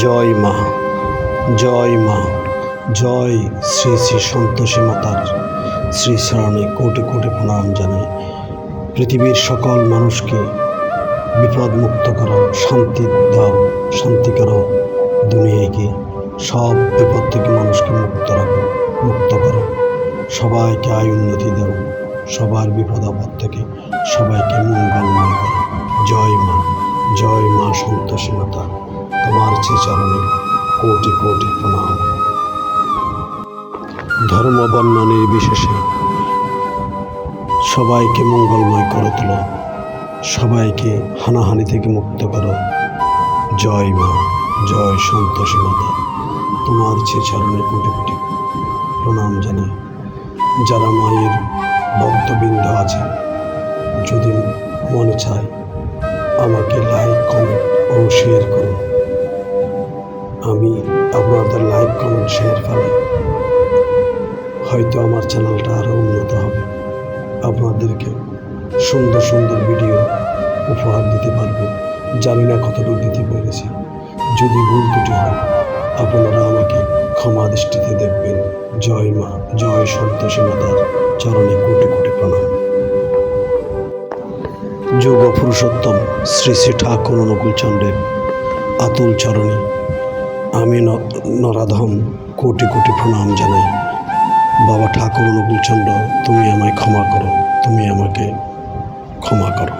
জয় মা, জয় মা, জয় শ্রী শ্রী সন্তোষী মাতার শ্রী চরণে কোটি কোটি প্রণাম জানাই। পৃথিবীর সকল মানুষকে বিপদমুক্ত করো, শান্তি দাও, শান্তি করো দুনিয়াকে, সব বিপদ থেকে মানুষকে মুক্ত করো, সবাইকে আয় উন্নতি দাও, সবার বিপদ আপদ থেকে সবাইকে মঙ্গলময় করো। জয় মা, জয় মা সন্তোষী মাতা, তোমার চরণে কোটি কোটি প্রণাম। ধর্ম বর্ণ নির্বিশেষে সবাইকে মঙ্গলময় করে তোলো, সবাইকে হানাহানি থেকে মুক্ত করো। জয় মা, জয় সন্তোষী মাতা, তোমার চরণে কোটি কোটি প্রণাম জানাই। যারা মায়ের ভক্তবৃন্দ আছে, যদি মনে চায় আমাকে লাইক, কমেন্ট ও শেয়ার করুন। আমি আপনাদের লাইক, কমেন্ট, শেয়ার ফলে হয়তো আমার চ্যানেলটা আরও উন্নত হবে। আপনাদেরকে সুন্দর সুন্দর ভিডিও উপহার দিতে পারবো। জানি না কতটুকু দিতে পেরেছি, যদি ভুল ত্রুটি হয় আপনারা আমাকে ক্ষমা দৃষ্টিতে দেখবেন। জয় মা, জয় সন্তোষী মাতার চরণে কোটি কোটি প্রণাম। যোগ পুরুষোত্তম শ্রী শ্রী ঠাকুর অনুকূলচন্দ্রের আতুল চরণে আমি নরাধম কোটি কোটি প্রণাম জানাই। বাবা ঠাকুর অনুকূলচন্দ্র, তুমি আমায় ক্ষমা করো, তুমি আমাকে ক্ষমা করো।